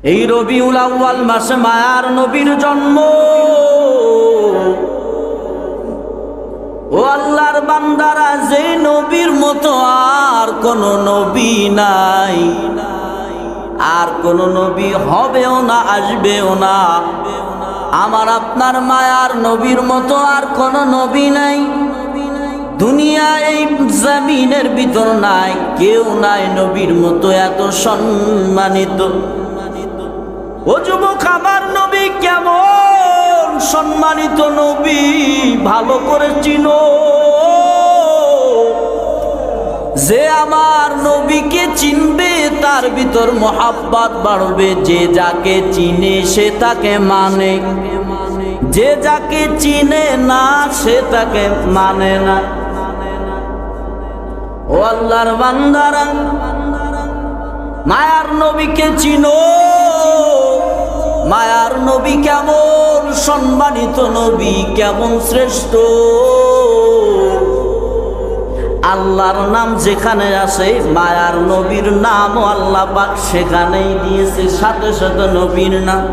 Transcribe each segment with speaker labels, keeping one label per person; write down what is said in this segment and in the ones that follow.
Speaker 1: এই রবিউল আউয়াল মাসে মায়ার নবীর জন্ম। ও আল্লাহর বান্দারা, যে নবীর মতো আর কোন নবী নাই, আর কোন নবী হবেও না, আসবেও না। আমার আপনার মায়ার নবীর মতো আর কোন নবী নাই, দুনিয়া এই জমিনের ভিতর নাই, কেউ নাই নবীর মতো এত সম্মানিত। ও যুবক, আমার নবী কেমন সম্মানিত নবী, ভালো করে চিনো। যে আমার নবীকে চিনবে তার ভিতর মহাব্বত বাড়বে। যে যাকে চিনে সে তাকে মানে, যে যাকে চিনে না সে তাকে মানে না। ও আল্লাহর বান্দারা, মায়ার নবীকে চিনো। মায়ার নবী কেমন সম্মানিত নবী, কেমন শ্রেষ্ঠ। আল্লাহর নাম যেখানে আছে, মায়ার নবীর নামও আল্লাহ পাক সেখানেই দিয়েছে, সাথে সাথে নবীর নাম।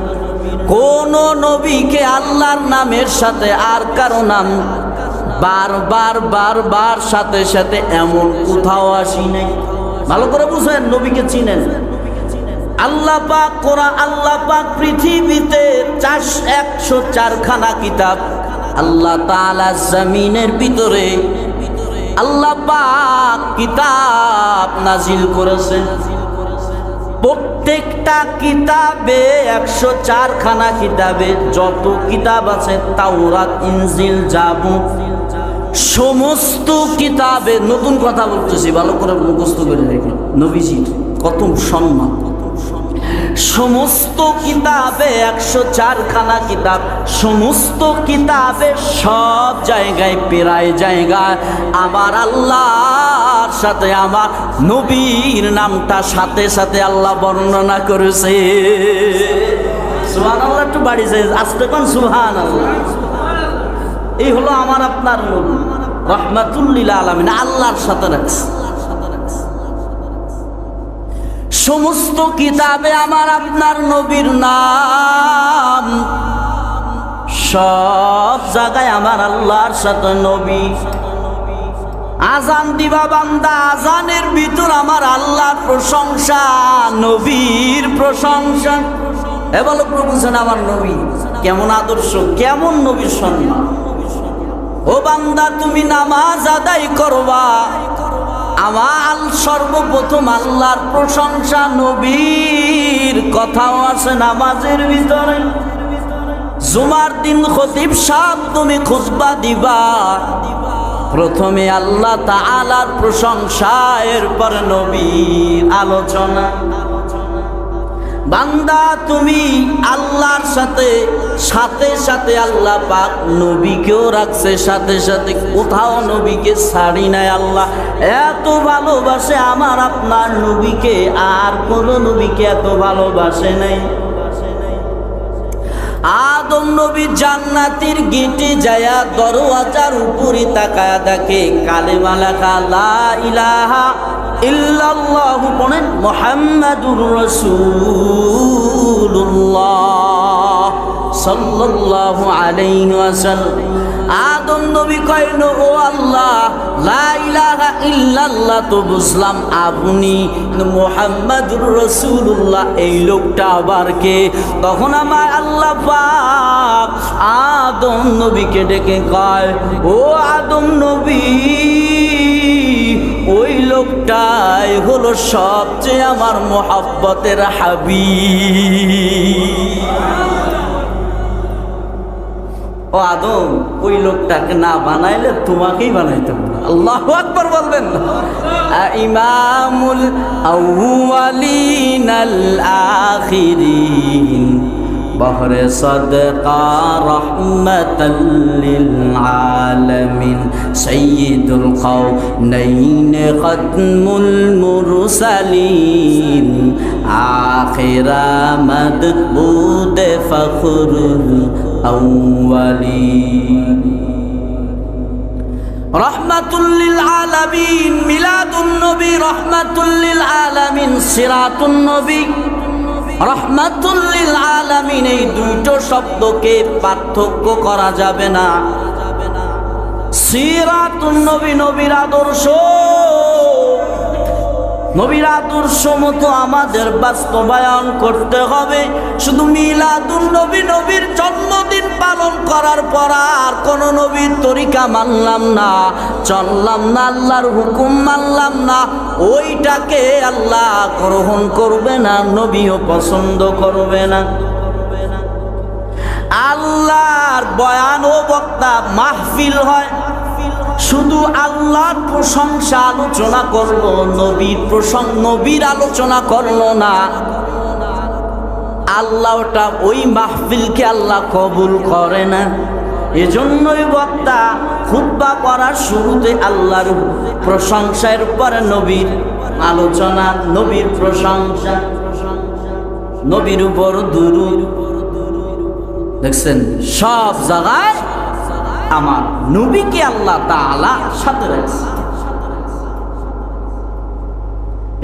Speaker 1: কোন নবীকে আল্লাহর নামের সাথে আর কারো নাম বারবার বারবার সাথে সাথে এমন কোথাও আসি নাই। ভালো করে বুঝেন, নবীকে চিনেন। আল্লাহ পাক কোরআন, আল্লাহ পাক পৃথিবীতে 104 খানা কিতাব আল্লাহ তাআলা জমিনের ভিতরে আল্লাহ পাক কিতাব নাজিল করেছেন। প্রত্যেকটা কিতাবে 104 খানা কিতাবে যত কিতাব আছে, তাওরাত, ইনজিল, জাবুর, সমস্ত কিতাবে, নতুন কথা বলতেছি, ভালো করে মুখস্থ করে রেখে, নবীজির কত সম্মান। সমস্ত কিতাবে 104 খানা কিতাব, সমস্ত কিতাবে সব জায়গায়, প্রায় জায়গায় আমার আল্লাহর সাথে আমার নবীর নামটা সাথে সাথে আল্লাহ বর্ণনা করেছে। সুবহানাল্লাহ, একটু বাড়ি যায় আস্তে কোন সুবহানাল্লাহ। এই হলো আমার আপনার নবী, রাহমাতুল লিল আলামিন, আল্লাহর সাথে রাখছে। সমস্ত কিতাবে আমার আপনার নবীর নাম, সব জায়গায় আমার আল্লাহর সাথে নবী। আজান দিবা বান্দা, আজানের ভিতর আমার আল্লাহর প্রশংসা, নবীর প্রশংসা। এ বলো প্রভুছেন আমার নবী কেমন আদর্শ, কেমন নবীর সম্মান। ও বান্দা, তুমি নামাজ আদায় করবা, আমার সর্বপ্রথম আল্লাহর প্রশংসা, নবীর কথাও আছে নামাজের ভিতরে। জুমার দিন খতিব সাহেব তুমি খুতবা দিবা, প্রথমে আল্লাহ তাআলার প্রশংসা, এরপর নবীর আলোচনা। বান্দা, তুমি আল্লাহর সাথে সাথে সাথে আল্লাহ পাক নবীকেও রাখছে সাথে সাথে, কোথাও নবীকে ছাড়ি নাই। আল্লাহ এত ভালোবাসে আমার আপনার নবীকে, আর কোন নবীকে এত ভালোবাসে নাই। আদম নবী জান্নাতের গেটে যায়া দরওয়াজার উপরে তাকায়া দেখে কালেমা লেখা, লা ইলাহা ইল্লাল্লাহু, পড়েন মুহাম্মাদুর রাসূলুল্লাহ সাল্লাল্লাহু আলাইহি ওয়াসাল্লাম। আদম নবী কইল, ও আল্লাহ, লা ইলাহা ইল্লাল্লাহ তো বুঝলাম আপনি, মুহাম্মাদুর রাসূলুল্লাহ এই লোকটা আবার কে? তখন আমার আল্লাহ পাক আদম নবীকে ডেকে কয়, ও আদম নবী, ওই লোকটাই হলো সবচেয়ে আমার মহব্বতের হাবিব। ও আদম, ওই লোকটাকে না বানাইলে তোমাকেই বানাইতে হবে। আল্লাহু আকবার বলবেন। ইমামুল আউয়ালিন আল আখিরিন, বহরে সদকা রহমাতাল লিল আলামিন, সাইয়্যিদুল কাওনাইন খাতমুল মুরসালিন, আখিরা মাদবুদ ফখরুল আউয়ালিন, রহমাতুল লিল আলামিন, মিলাদুন নবী রহমাতুল লিল আলামিন, সিরাতুন নবী রহমাতুল লিল আলামিন, এই দুটো শব্দকে পার্থক্য করা যাবে না। সিরাতুন নবী, নবীর আদর্শ, নবীর আদর্শ মতো আমাদের বাস্তবায়ন করতে হবে। শুধু মিলাদুন নবী, নবীর জন্মদিন পালন করার পর আর কোন নবীর তরিকা মানলাম না, চললাম না, আল্লাহর হুকুম মানলাম না, ওইটাকে আল্লাহ গ্রহণ করবে না, নবীও পছন্দ করবে না। আল্লাহর বয়ান ও বক্তা মাহফিল হয়, শুধু আল্লাহর প্রশংসা আলোচনা করলো, নবীর আলোচনা করলো না, আল্লাহ ওটা ওই মাহফিলকে আল্লাহ কবুল করে না। এজন্যই বক্তা খুতবা করার শুরুতে আল্লাহর প্রশংসার পরে নবীর আলোচনা, নবীর প্রশংসা, নবীর উপর দুরূদ। দেখছেন সব জায়গায় আমার নবীকে আল্লাহ তাআলা সাথে রাখছে।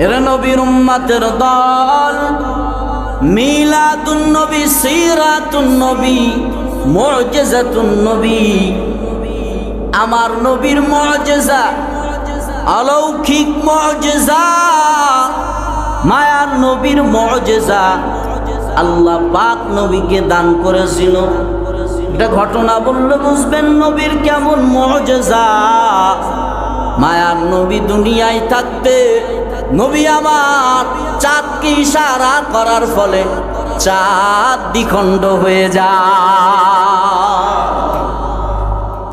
Speaker 1: এরা নবীর উম্মতের দল, মিলাদুন নবী, সিরাতুন নবী, মুজিজাতুন নবী, আমার নবীর মুজিজা, অলৌকিক মুজিজা, মায়ার নবীর মুজিজা আল্লাহ পাক নবীকে দান করেছিল। এটা ঘটনা বললে বুঝবেন নবীর কেমন মুজিজা। মায়ার নবী দুনিয়ায় থাকতে নবী আমার চাঁদকে ইশারা করার ফলে চাঁদ দ্বিখণ্ড হয়ে যায়।